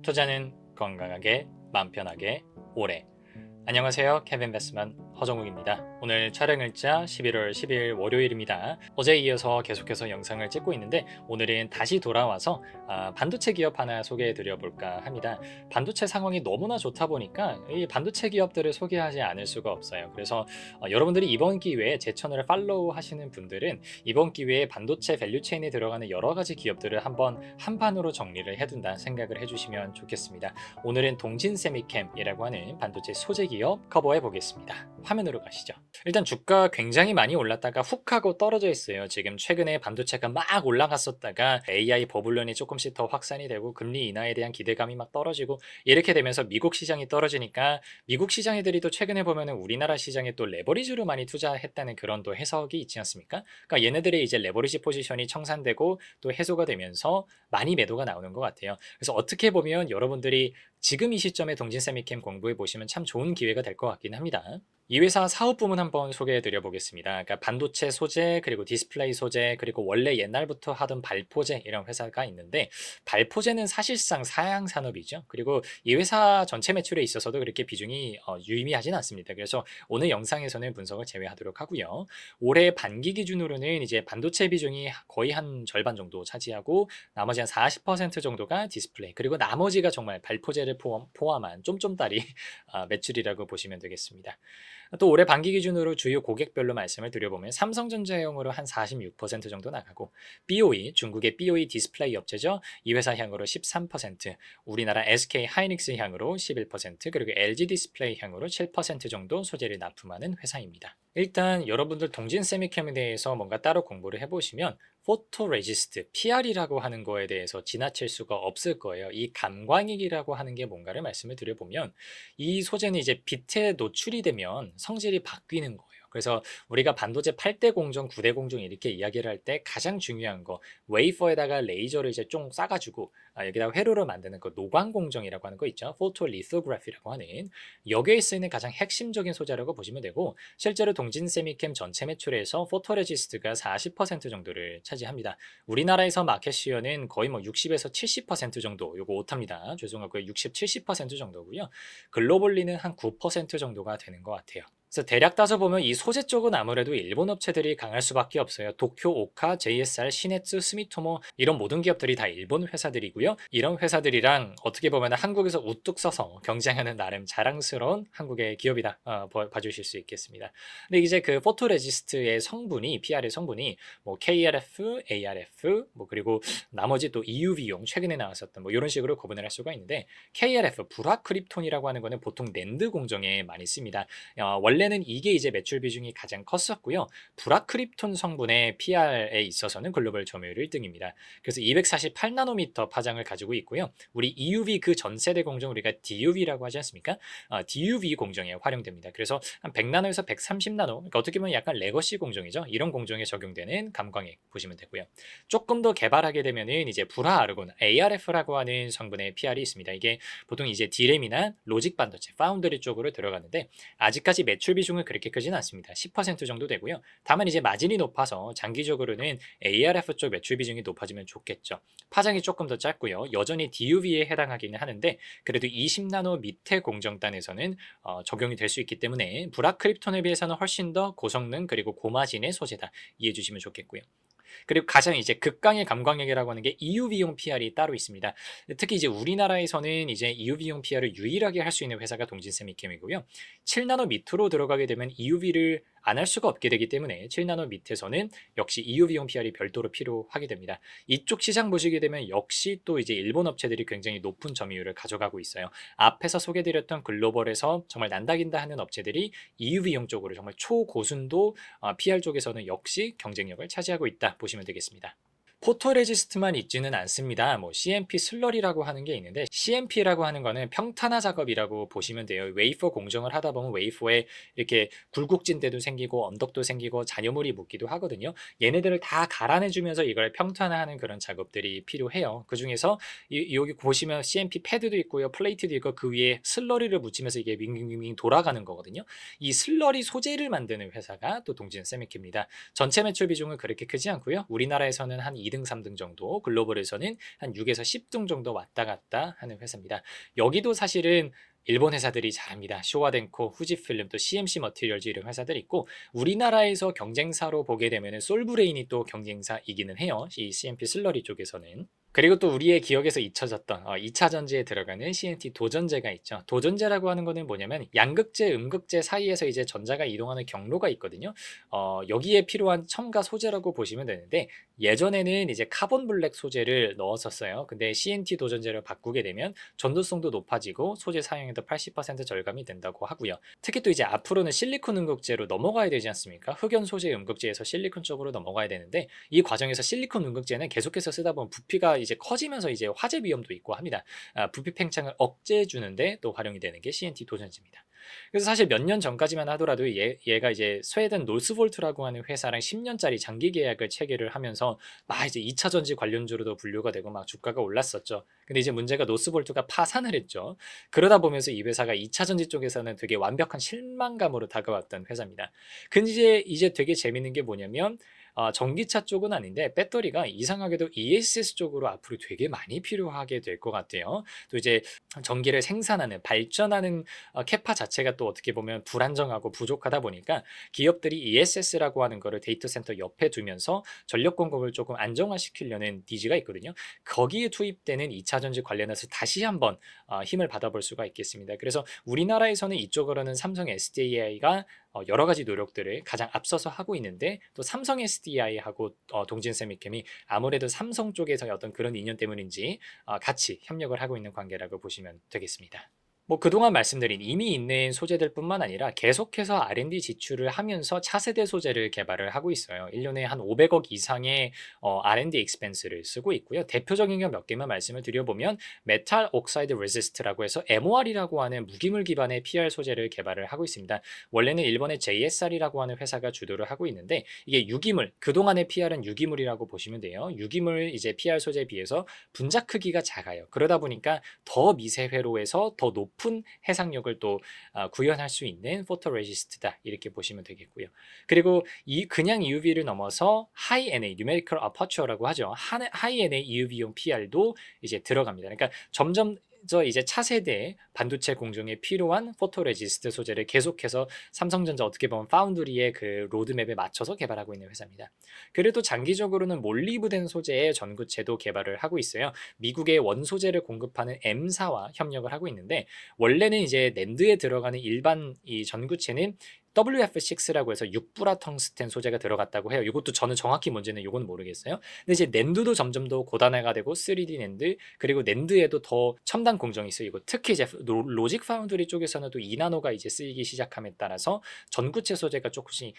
투자는 건강하게, 마음 편하게, 오래. 안녕하세요. 캡인베스트먼 허정욱입니다. 오늘 촬영일자 11월 10일 월요일입니다. 어제에 이어서 계속해서 영상을 찍고 있는데 오늘은 다시 돌아와서 반도체 기업 하나 소개해 드려 볼까 합니다. 반도체 상황이 너무나 좋다 보니까 이 반도체 기업들을 소개하지 않을 수가 없어요. 그래서 여러분들이 이번 기회에 제 채널을 팔로우 하시는 분들은 이번 기회에 반도체 밸류체인에 들어가는 여러 가지 기업들을 한번 한판으로 정리를 해둔다 생각을 해주시면 좋겠습니다. 오늘은 동진세미캠이라고 하는 반도체 소재 기업 커버해 보겠습니다. 화면으로 가시죠. 일단 주가 굉장히 많이 올랐다가 훅 하고 떨어져 있어요. 지금 최근에 반도체가 막 올라갔었다가 AI 버블론이 조금씩 더 확산이 되고 금리 인하에 대한 기대감이 막 떨어지고 이렇게 되면서 미국 시장이 떨어지니까 미국 시장 애들이 또 최근에 보면은 우리나라 시장에 또 레버리지로 많이 투자했다는 그런 또 해석이 있지 않습니까? 그러니까 얘네들의 이제 레버리지 포지션이 청산되고 또 해소가 되면서 많이 매도가 나오는 것 같아요. 그래서 어떻게 보면 여러분들이 지금 이 시점에 동진세미캠 공부해 보시면 참 좋은 기회가 될 것 같긴 합니다. 이 회사 사업 부문 한번 소개해 드려 보겠습니다. 그러니까 반도체 소재, 그리고 디스플레이 소재, 그리고 원래 옛날부터 하던 발포제 이런 회사가 있는데 발포제는 사실상 사양 산업이죠. 그리고 이 회사 전체 매출에 있어서도 그렇게 비중이 유의미하진 않습니다. 그래서 오늘 영상에서는 분석을 제외하도록 하고요. 올해 반기 기준으로는 이제 반도체 비중이 거의 한 절반 정도 차지하고 나머지 한 40% 정도가 디스플레이, 그리고 나머지가 정말 발포제를 포함한 쫌쫌따리 매출이라고 보시면 되겠습니다. 또 올해 반기 기준으로 주요 고객별로 말씀을 드려보면 삼성전자용으로 한 46% 정도 나가고, BOE, 중국의 BOE 디스플레이 업체죠. 이 회사 향으로 13%, 우리나라 SK 하이닉스 향으로 11%, 그리고 LG 디스플레이 향으로 7% 정도 소재를 납품하는 회사입니다. 일단 여러분들 동진세미캠에 대해서 뭔가 따로 공부를 해보시면 포토레지스트, PR이라고 하는 거에 대해서 지나칠 수가 없을 거예요. 이 감광익이라고 하는 게 뭔가를 말씀을 드려보면 이 소재는 이제 빛에 노출이 되면 성질이 바뀌는 거예요. 그래서 우리가 반도체 8대 공정, 9대 공정 이렇게 이야기를 할 때 가장 중요한 거, 웨이퍼에다가 레이저를 이제 좀 싸가지고 여기다가 회로를 만드는 그 노광 공정이라고 하는 거 있죠. 포토리소그래피라고 하는, 여기에 쓰이는 가장 핵심적인 소재라고 보시면 되고, 실제로 동진세미캠 전체 매출에서 포토레지스트가 40% 정도를 차지합니다. 우리나라에서 마켓 시어는 거의 뭐 60에서 70% 정도, 요거 오탑니다. 죄송하고요. 60, 70% 정도고요. 글로벌리는 한 9% 정도가 되는 것 같아요. 그래서 대략 따져보면 이 소재 쪽은 아무래도 일본 업체들이 강할 수밖에 없어요. 도쿄, 오카, JSR, 시네츠, 스미토모 이런 모든 기업들이 다 일본 회사들이고요. 이런 회사들이랑 어떻게 보면 한국에서 우뚝 서서 경쟁하는 나름 자랑스러운 한국의 기업이다 봐주실 수 있겠습니다. 근데 이제 그 포토레지스트의 성분이, PR의 성분이 뭐 KRF, ARF, 뭐 그리고 나머지 또 EUV용 최근에 나왔었던 뭐 이런 식으로 구분을 할 수가 있는데, KRF 불화크립톤이라고 하는 거는 보통 낸드 공정에 많이 씁니다. 원래는 이게 이제 매출 비중이 가장 컸었고요. 불화크립톤 성분의 PR에 있어서는 글로벌 점유율 1등입니다. 그래서 248나노미터 파장을 가지고 있고요. 우리 EUV 그 전 세대 공정 우리가 DUV라고 하지 않습니까? DUV 공정에 활용됩니다. 그래서 한 100나노에서 130나노, 그러니까 어떻게 보면 약간 레거시 공정이죠. 이런 공정에 적용되는 감광액 보시면 되고요. 조금 더 개발하게 되면은 이제 불화 아르곤, ARF라고 하는 성분의 PR이 있습니다. 이게 보통 이제 D램이나 로직 반도체, 파운드리 쪽으로 들어가는데 아직까지 매출 비중은 그렇게 크진 않습니다. 10% 정도 되고요. 다만 이제 마진이 높아서 장기적으로는 ARF 쪽 매출 비중이 높아지면 좋겠죠. 파장이 조금 더 짧고요. 여전히 DUV에 해당하기는 하는데 그래도 20나노 밑에 공정단에서는 적용이 될 수 있기 때문에 불화크립톤에 비해서는 훨씬 더 고성능 그리고 고마진의 소재다 이해해 주시면 좋겠고요. 그리고 가장 이제 극강의 감광액이라고 하는 게 EUV용 PR이 따로 있습니다. 특히 이제 우리나라에서는 이제 EUV용 PR을 유일하게 할 수 있는 회사가 동진세미캠이고요. 7나노 밑으로 들어가게 되면 EUV를 안 할 수가 없게 되기 때문에 7나노 밑에서는 역시 EUV용 PR이 별도로 필요하게 됩니다. 이쪽 시장 보시게 되면 역시 또 이제 일본 업체들이 굉장히 높은 점유율을 가져가고 있어요. 앞에서 소개드렸던 글로벌에서 정말 난다긴다 하는 업체들이 EUV용 쪽으로 정말 초고순도 PR 쪽에서는 역시 경쟁력을 차지하고 있다 보시면 되겠습니다. 포토레지스트만 있지는 않습니다. 뭐 CMP 슬러리라고 하는 게 있는데, CMP라고 하는 거는 평탄화 작업이라고 보시면 돼요. 웨이퍼 공정을 하다 보면 웨이퍼에 이렇게 굴곡진 데도 생기고 언덕도 생기고 잔여물이 묻기도 하거든요. 얘네들을 다 갈아내주면서 이걸 평탄화하는 그런 작업들이 필요해요. 그 중에서 여기 보시면 CMP 패드도 있고요, 플레이트도 있고 그 위에 슬러리를 묻히면서 이게 윙윙윙 돌아가는 거거든요. 이 슬러리 소재를 만드는 회사가 또 동진세미캠입니다. 전체 매출 비중은 그렇게 크지 않고요. 우리나라에서는 한 2등, 3등 정도, 글로벌에서는 한 6에서 10등 정도 왔다 갔다 하는 회사입니다. 여기도 사실은 일본 회사들이 잘합니다. 쇼와덴코, 후지필름, 또 CMC 머티리얼즈 이런 회사들이 있고, 우리나라에서 경쟁사로 보게 되면 솔브레인이 또 경쟁사이기는 해요. 이 CMP 슬러리 쪽에서는. 그리고 또 우리의 기억에서 잊혀졌던 2차 전지에 들어가는 CNT 도전제가 있죠. 도전제라고 하는 거는 뭐냐면 양극재, 음극재 사이에서 이제 전자가 이동하는 경로가 있거든요. 여기에 필요한 첨가 소재라고 보시면 되는데, 예전에는 이제 카본 블랙 소재를 넣었었어요. 근데 CNT 도전제를 바꾸게 되면 전도성도 높아지고 소재 사용에도 80% 절감이 된다고 하고요. 특히 또 이제 앞으로는 실리콘 음극재로 넘어가야 되지 않습니까? 흑연 소재 음극재에서 실리콘 쪽으로 넘어가야 되는데, 이 과정에서 실리콘 음극재는 계속해서 쓰다 보면 부피가 이제 커지면서 이제 화재 위험도 있고 합니다. 부피 팽창을 억제해 주는데 또 활용이 되는 게 CNT 도전지입니다. 그래서 사실 몇 년 전까지만 하더라도 얘가 이제 스웨덴 노스볼트라고 하는 회사랑 10년짜리 장기 계약을 체결을 하면서 막 이제 2차 전지 관련주로도 분류가 되고 막 주가가 올랐었죠. 근데 이제 문제가 노스볼트가 파산을 했죠. 그러다 보면서 이 회사가 2차 전지 쪽에서는 되게 완벽한 실망감으로 다가왔던 회사입니다. 근데 이제 되게 재밌는 게 뭐냐면, 전기차 쪽은 아닌데 배터리가 이상하게도 ESS 쪽으로 앞으로 되게 많이 필요하게 될 것 같아요. 또 이제 전기를 생산하는, 발전하는 캐파 자체가 또 어떻게 보면 불안정하고 부족하다 보니까 기업들이 ESS라고 하는 거를 데이터 센터 옆에 두면서 전력 공급을 조금 안정화시키려는 니즈가 있거든요. 거기에 투입되는 2차 전지 관련해서 다시 한번 힘을 받아볼 수가 있겠습니다. 그래서 우리나라에서는 이쪽으로는 삼성 SDI가 여러 가지 노력들을 가장 앞서서 하고 있는데, 또 삼성 SDI하고 동진세미캠이 아무래도 삼성 쪽에서의 어떤 그런 인연 때문인지 같이 협력을 하고 있는 관계라고 보시면 되겠습니다. 뭐 그동안 말씀드린 이미 있는 소재들뿐만 아니라 계속해서 R&D 지출을 하면서 차세대 소재를 개발을 하고 있어요. 1년에 한 500억 이상의 R&D expense를 쓰고 있고요. 대표적인 게 몇 개만 말씀을 드려보면, 메탈 옥사이드 레지스트라고 해서 MOR이라고 하는 무기물 기반의 PR 소재를 개발을 하고 있습니다. 원래는 일본의 JSR이라고 하는 회사가 주도를 하고 있는데, 이게 유기물, 그동안의 PR은 유기물이라고 보시면 돼요. 유기물 이제 PR 소재에 비해서 분자 크기가 작아요. 그러다 보니까 더 미세 회로에서 더 높은 해상력을 또 구현할 수 있는 포토레지스트다, 이렇게 보시면 되겠고요. 그리고 이 그냥 EUV를 넘어서 하이 NA, Numerical Aperture라고 하죠. 하이 NA EUV용 PR도 이제 들어갑니다. 그러니까 점점 이제 차세대 반도체 공정에 필요한 포토레지스트 소재를 계속해서 삼성전자 어떻게 보면 파운드리의 그 로드맵에 맞춰서 개발하고 있는 회사입니다. 그래도 장기적으로는 몰리브덴 소재의 전구체도 개발을 하고 있어요. 미국의 원소재를 공급하는 M사와 협력을 하고 있는데, 원래는 이제 낸드에 들어가는 일반 이 전구체는 WF6라고 해서 6불화 텅스텐 소재가 들어갔다고 해요. 이것도 저는 정확히 뭔지는 이건 모르겠어요. 근데 이제 낸드도 점점 더 고단화가 되고 3D 낸드, 그리고 낸드에도 더 첨단 공정이 쓰이고, 특히 이제 로직 파운드리 쪽에서는 또 2나노가 이제 쓰이기 시작함에 따라서 전구체 소재가 조금씩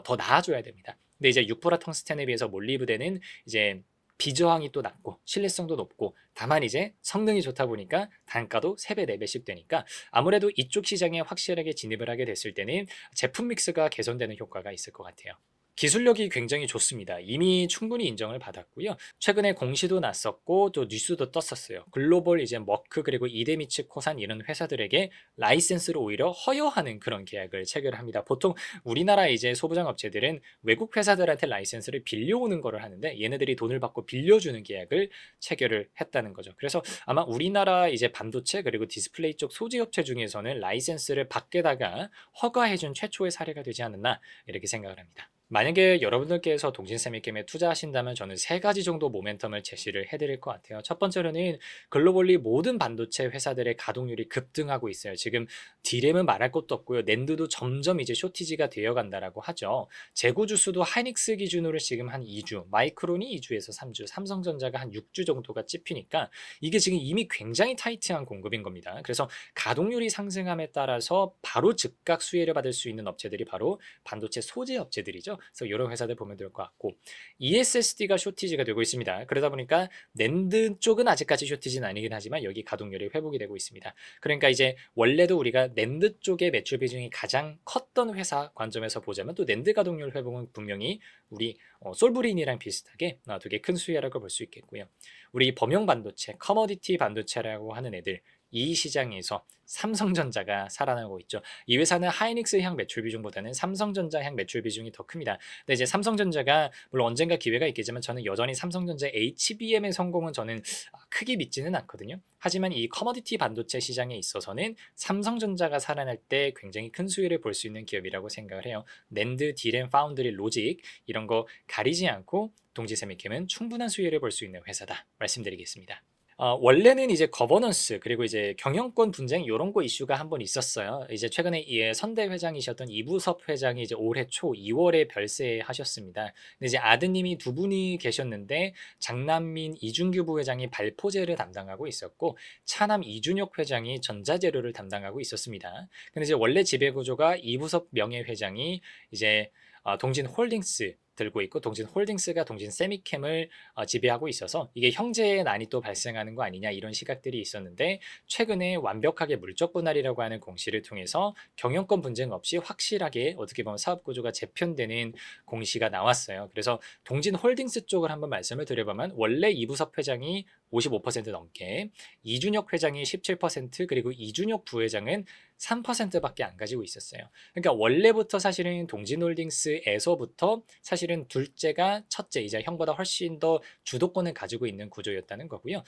더 나아져야 됩니다. 근데 이제 6불화 텅스텐에 비해서 몰리브덴은 이제 비저항이 또 낮고 신뢰성도 높고, 다만 이제 성능이 좋다 보니까 단가도 3배, 4배씩 되니까 아무래도 이쪽 시장에 확실하게 진입을 하게 됐을 때는 제품 믹스가 개선되는 효과가 있을 것 같아요. 기술력이 굉장히 좋습니다. 이미 충분히 인정을 받았고요. 최근에 공시도 났었고 또 뉴스도 떴었어요. 글로벌 이제 머크 그리고 이데미츠 코산 이런 회사들에게 라이센스를 오히려 허여하는 그런 계약을 체결합니다. 보통 우리나라 이제 소부장 업체들은 외국 회사들한테 라이센스를 빌려오는 거를 하는데, 얘네들이 돈을 받고 빌려주는 계약을 체결을 했다는 거죠. 그래서 아마 우리나라 이제 반도체 그리고 디스플레이 쪽 소재 업체 중에서는 라이센스를 밖에다가 허가해준 최초의 사례가 되지 않았나, 이렇게 생각을 합니다. 만약에 여러분들께서 동진세미캠에 투자하신다면 저는 3가지 정도 모멘텀을 제시를 해드릴 것 같아요. 첫 번째로는 글로벌리 모든 반도체 회사들의 가동률이 급등하고 있어요. 지금 D램은 말할 것도 없고요. 낸드도 점점 이제 쇼티지가 되어간다라고 하죠. 재고 주수도 하이닉스 기준으로 지금 한 2주, 마이크론이 2주에서 3주, 삼성전자가 한 6주 정도가 찝히니까 이게 지금 이미 굉장히 타이트한 공급인 겁니다. 그래서 가동률이 상승함에 따라서 바로 즉각 수혜를 받을 수 있는 업체들이 바로 반도체 소재 업체들이죠. 그래서 이런 회사들 보면 될 것 같고, ESSD가 쇼티지가 되고 있습니다. 그러다 보니까 낸드 쪽은 아직까지 쇼티지는 아니긴 하지만 여기 가동률이 회복이 되고 있습니다. 그러니까 이제 원래도 우리가 낸드 쪽의 매출 비중이 가장 컸던 회사 관점에서 보자면 또 낸드 가동률 회복은 분명히 우리 솔브린이랑 비슷하게 되게 큰 수혜라고 볼 수 있겠고요. 우리 범용 반도체, 커머디티 반도체라고 하는 애들, 이 시장에서 삼성전자가 살아나고 있죠. 이 회사는 하이닉스 향 매출 비중보다는 삼성전자 향 매출 비중이 더 큽니다. 근데 이제 삼성전자가 물론 언젠가 기회가 있겠지만 저는 여전히 삼성전자 HBM의 성공은 저는 크게 믿지는 않거든요. 하지만 이 커머디티 반도체 시장에 있어서는 삼성전자가 살아날 때 굉장히 큰 수혜를 볼 수 있는 기업이라고 생각을 해요. 낸드, 디램, 파운드리, 로직 이런 거 가리지 않고 동지세미캠은 충분한 수혜를 볼 수 있는 회사다 말씀드리겠습니다. 원래는 이제 거버넌스 그리고 이제 경영권 분쟁 요런 거 이슈가 한번 있었어요. 이제 최근에 선대 회장이셨던 이부섭 회장이 이제 올해 초 2월에 별세하셨습니다. 근데 이제 아드님이 두 분이 계셨는데 장남민 이준규 부회장이 발포제를 담당하고 있었고 차남 이준혁 회장이 전자재료를 담당하고 있었습니다. 근데 이제 원래 지배 구조가 이부섭 명예회장이 이제 동진홀딩스 들고 있고 동진홀딩스가 동진세미캠을 지배하고 있어서 이게 형제의 난이 또 발생하는 거 아니냐 이런 시각들이 있었는데 최근에 완벽하게 물적 분할이라고 하는 공시를 통해서 경영권 분쟁 없이 확실하게 어떻게 보면 사업 구조가 재편되는 공시가 나왔어요. 그래서 동진홀딩스 쪽을 한번 말씀을 드려보면 원래 이부섭 회장이 55% 넘게 이준혁 회장이 17% 그리고 이준혁 부회장은 3%밖에 안 가지고 있었어요. 그러니까 원래부터 사실은 동진홀딩스에서부터 사실은 둘째가 첫째이자 형보다 훨씬 더 주도권을 가지고 있는 구조였다는 거고요.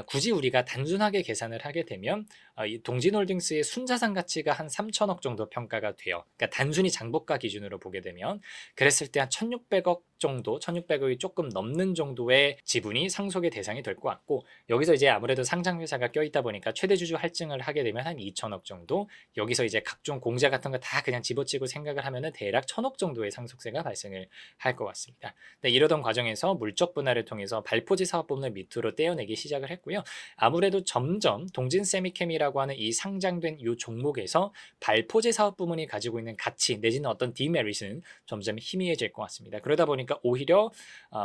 굳이 우리가 단순하게 계산을 하게 되면 이 동진홀딩스의 순자산 가치가 한 3천억 정도 평가가 돼요. 그러니까 단순히 장부가 기준으로 보게 되면 그랬을 때 한 1,600억 정도, 1,600억이 조금 넘는 정도의 지분이 상속의 대상이 될 것 같고 여기서 이제 아무래도 상장 회사가 껴있다 보니까 최대 주주 할증을 하게 되면 한 2천억 정도 여기서 이제 각종 공제 같은 거 다 그냥 집어치고 생각을 하면은 대략 1,000억 정도의 상속세가 발생을 할 것 같습니다. 네, 이러던 과정에서 물적 분할을 통해서 발포지 사업 부문을 밑으로 떼어내기 시작을 했고요. 아무래도 점점 동진세미캠이라고 하는 이 상장된 이 종목에서 발포제 사업 부문이 가지고 있는 가치 내지는 어떤 디메리트는 점점 희미해질 것 같습니다. 그러다 보니까 오히려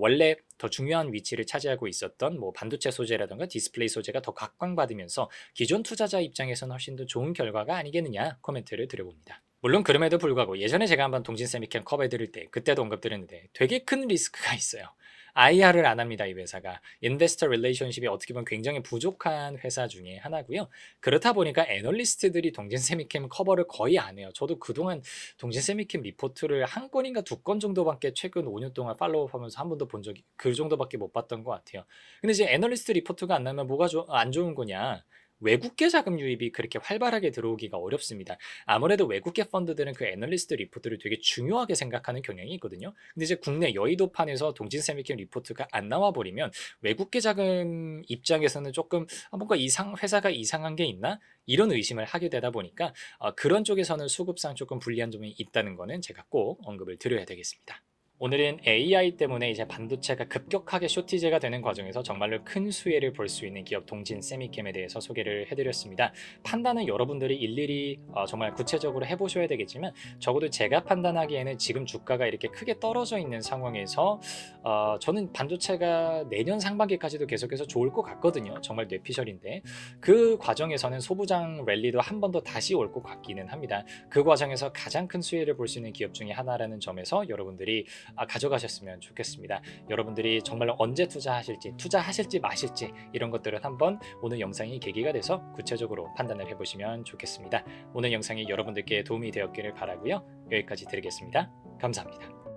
원래 더 중요한 위치를 차지하고 있었던 뭐 반도체 소재라든가 디스플레이 소재가 더 각광받으면서 기존 투자자 입장에서는 훨씬 더 좋은 결과가 아니겠느냐 코멘트를 드려봅니다. 물론 그럼에도 불구하고 예전에 제가 한번 동진세미캠 커버해드릴 때 그때도 언급드렸는데 되게 큰 리스크가 있어요. IR을 안 합니다. 이 회사가. 인베스터 릴레이션십이 어떻게 보면 굉장히 부족한 회사 중에 하나고요. 그렇다 보니까 애널리스트들이 동진세미캠 커버를 거의 안 해요. 저도 그동안 동진세미캠 리포트를 한 건인가 두 건 정도밖에 최근 5년 동안 팔로우하면서 한 번도 본 적이 그 정도밖에 못 봤던 것 같아요. 근데 이제 애널리스트 리포트가 안 나면 뭐가 안 좋은 거냐? 외국계 자금 유입이 그렇게 활발하게 들어오기가 어렵습니다. 아무래도 외국계 펀드들은 그 애널리스트 리포트를 되게 중요하게 생각하는 경향이 있거든요. 근데 이제 국내 여의도판에서 동진세미캠 리포트가 안 나와 버리면 외국계 자금 입장에서는 조금 뭔가 회사가 이상한 게 있나? 이런 의심을 하게 되다 보니까 그런 쪽에서는 수급상 조금 불리한 점이 있다는 거는 제가 꼭 언급을 드려야 되겠습니다. 오늘은 AI 때문에 이제 반도체가 급격하게 쇼티제가 되는 과정에서 정말로 큰 수혜를 볼 수 있는 기업 동진 세미캠에 대해서 소개를 해드렸습니다. 판단은 여러분들이 일일이 정말 구체적으로 해보셔야 되겠지만 적어도 제가 판단하기에는 지금 주가가 이렇게 크게 떨어져 있는 상황에서 저는 반도체가 내년 상반기까지도 계속해서 좋을 것 같거든요. 정말 뇌피셜인데 그 과정에서는 소부장 랠리도 한 번 더 다시 올 것 같기는 합니다. 그 과정에서 가장 큰 수혜를 볼 수 있는 기업 중에 하나라는 점에서 여러분들이 가져가셨으면 좋겠습니다. 여러분들이 정말 언제 투자하실지 마실지 이런 것들은 한번 오늘 영상이 계기가 돼서 구체적으로 판단을 해보시면 좋겠습니다. 오늘 영상이 여러분들께 도움이 되었기를 바라고요. 여기까지 드리겠습니다. 감사합니다.